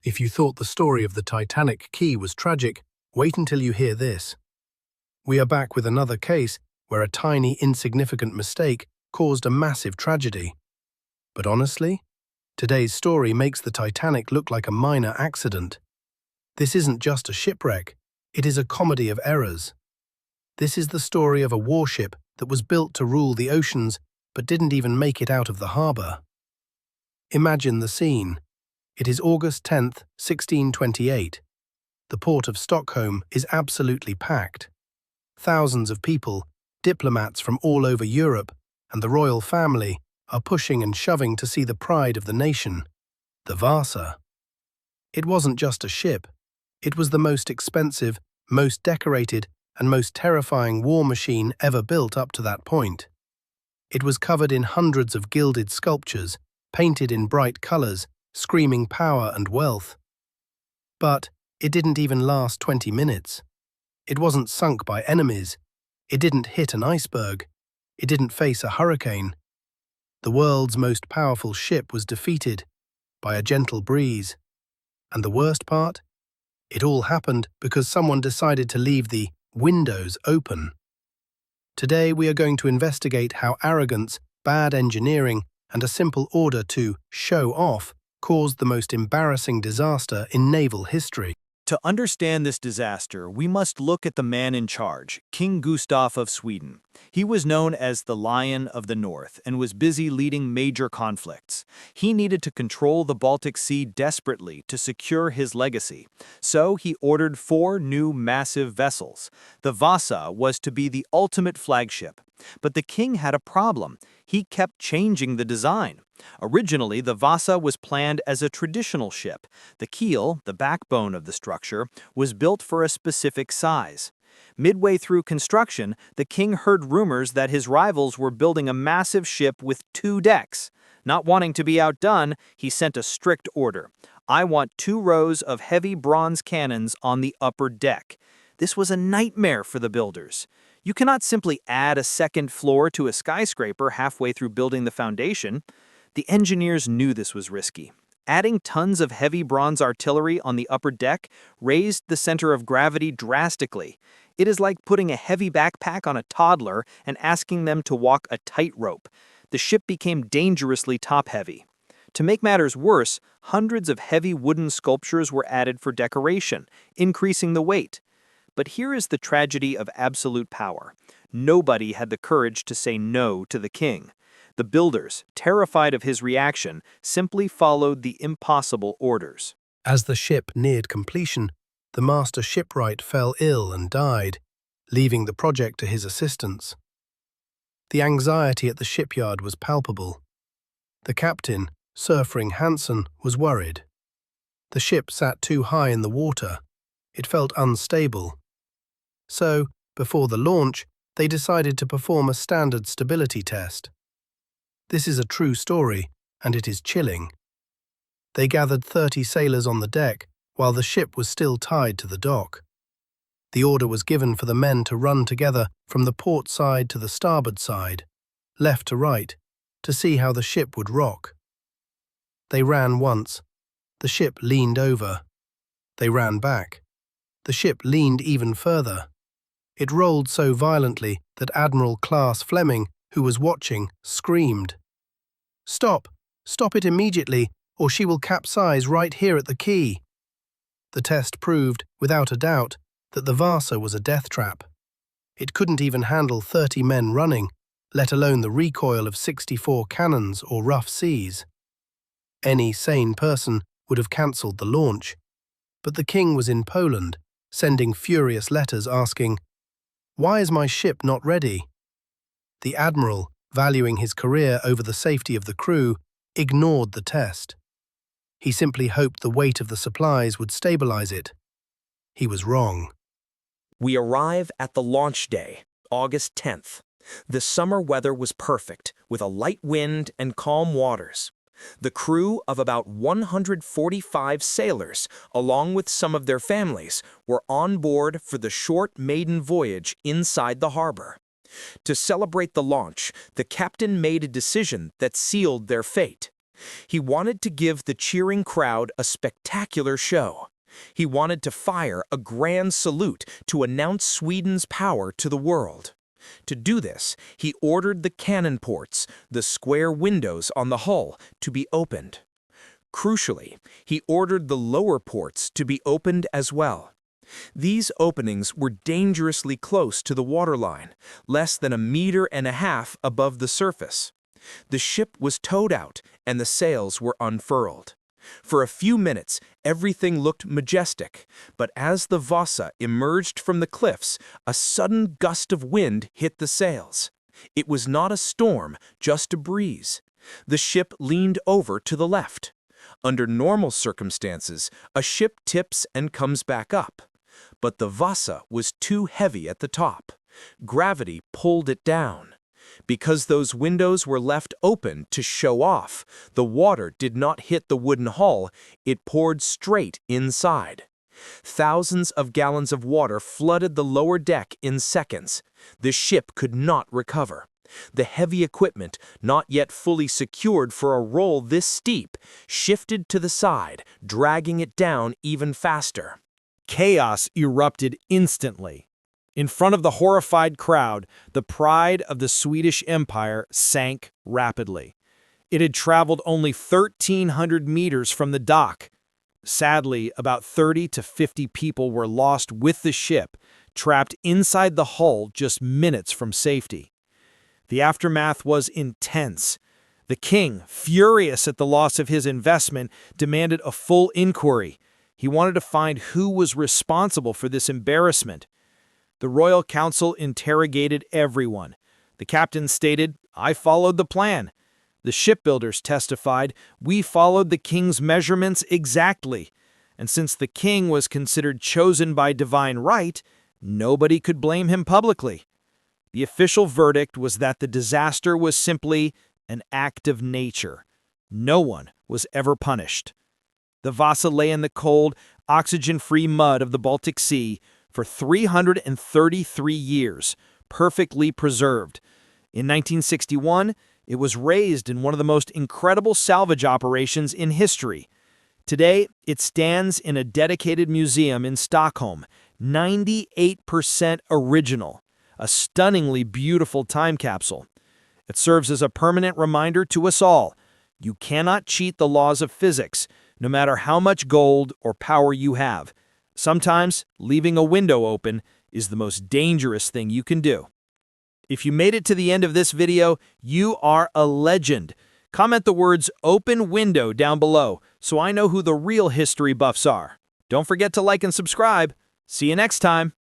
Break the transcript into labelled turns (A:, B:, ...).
A: If you thought the story of the Titanic key was tragic, wait until you hear this. We are back with another case where a tiny, insignificant mistake caused a massive tragedy. But honestly, today's story makes the Titanic look like a minor accident. This isn't just a shipwreck, it is a comedy of errors. This is the story of a warship that was built to rule the oceans but didn't even make it out of the harbour. Imagine the scene. It is August 10th, 1628. The port of Stockholm is absolutely packed. Thousands of people, diplomats from all over Europe, and the royal family are pushing and shoving to see the pride of the nation, the Vasa. It wasn't just a ship. It was the most expensive, most decorated, and most terrifying war machine ever built up to that point. It was covered in hundreds of gilded sculptures, painted in bright colors, screaming power and wealth. But it didn't even last 20 minutes. It wasn't sunk by enemies. It didn't hit an iceberg. It didn't face a hurricane. The world's most powerful ship was defeated by a gentle breeze. And the worst part? It all happened because someone decided to leave the windows open. Today we are going to investigate how arrogance, bad engineering, and a simple order to show off caused the most embarrassing disaster in naval history.
B: To understand this disaster, we must look at the man in charge, King Gustav of Sweden. He was known as the Lion of the North and was busy leading major conflicts. He needed to control the Baltic Sea desperately to secure his legacy. So he ordered 4 new massive vessels. The Vasa was to be the ultimate flagship. But the king had a problem. He kept changing the design. Originally, the Vasa was planned as a traditional ship. The keel, the backbone of the structure, was built for a specific size. Midway through construction, the king heard rumors that his rivals were building a massive ship with 2 decks. Not wanting to be outdone, he sent a strict order. I want 2 rows of heavy bronze cannons on the upper deck. This was a nightmare for the builders. You cannot simply add a second floor to a skyscraper halfway through building the foundation. The engineers knew this was risky. Adding tons of heavy bronze artillery on the upper deck raised the center of gravity drastically. It is like putting a heavy backpack on a toddler and asking them to walk a tightrope. The ship became dangerously top-heavy. To make matters worse, hundreds of heavy wooden sculptures were added for decoration, increasing the weight. But here is the tragedy of absolute power. Nobody had the courage to say no to the king. The builders, terrified of his reaction, simply followed the impossible orders.
A: As the ship neared completion, the master shipwright fell ill and died, leaving the project to his assistants. The anxiety at the shipyard was palpable. The captain, Sir Fring Hansen, was worried. The ship sat too high in the water. It felt unstable. So, before the launch, they decided to perform a standard stability test. This is a true story, and it is chilling. They gathered 30 sailors on the deck while the ship was still tied to the dock. The order was given for the men to run together from the port side to the starboard side, left to right, to see how the ship would rock. They ran once. The ship leaned over. They ran back. The ship leaned even further. It rolled so violently that Admiral Claes Fleming, who was watching, screamed, "Stop! Stop it immediately, or she will capsize right here at the quay." The test proved, without a doubt, that the Vasa was a death trap. It couldn't even handle 30 men running, let alone the recoil of 64 cannons or rough seas. Any sane person would have cancelled the launch. But the king was in Poland, sending furious letters asking, "Why is my ship not ready?" The admiral, valuing his career over the safety of the crew, ignored the test. He simply hoped the weight of the supplies would stabilize it. He was wrong.
C: We arrive at the launch day, August 10th. The summer weather was perfect, with a light wind and calm waters. The crew of about 145 sailors, along with some of their families, were on board for the short maiden voyage inside the harbor. To celebrate the launch, the captain made a decision that sealed their fate. He wanted to give the cheering crowd a spectacular show. He wanted to fire a grand salute to announce Sweden's power to the world. To do this, he ordered the cannon ports, the square windows on the hull, to be opened. Crucially, he ordered the lower ports to be opened as well. These openings were dangerously close to the waterline, less than 1.5 meters above the surface. The ship was towed out and the sails were unfurled. For a few minutes, everything looked majestic, but as the Vasa emerged from the cliffs, a sudden gust of wind hit the sails. It was not a storm, just a breeze. The ship leaned over to the left. Under normal circumstances, a ship tips and comes back up. But the Vasa was too heavy at the top. Gravity pulled it down. Because those windows were left open to show off, the water did not hit the wooden hull, it poured straight inside. Thousands of gallons of water flooded the lower deck in seconds. The ship could not recover. The heavy equipment, not yet fully secured for a roll this steep, shifted to the side, dragging it down even faster.
B: Chaos erupted instantly. In front of the horrified crowd, the pride of the Swedish Empire sank rapidly. It had traveled only 1,300 meters from the dock. Sadly, about 30 to 50 people were lost with the ship, trapped inside the hull just minutes from safety. The aftermath was intense. The king, furious at the loss of his investment, demanded a full inquiry. He wanted to find who was responsible for this embarrassment. The royal council interrogated everyone. The captain stated, "I followed the plan." The shipbuilders testified, "We followed the king's measurements exactly." And since the king was considered chosen by divine right, nobody could blame him publicly. The official verdict was that the disaster was simply an act of nature. No one was ever punished. The Vasa lay in the cold, oxygen-free mud of the Baltic Sea for 333 years, perfectly preserved. In 1961, it was raised in one of the most incredible salvage operations in history. Today, it stands in a dedicated museum in Stockholm, 98% original, a stunningly beautiful time capsule. It serves as a permanent reminder to us all, you cannot cheat the laws of physics, no matter how much gold or power you have. Sometimes, leaving a window open is the most dangerous thing you can do. If you made it to the end of this video, you are a legend. Comment the words "open window" down below so I know who the real history buffs are. Don't forget to like and subscribe. See you next time.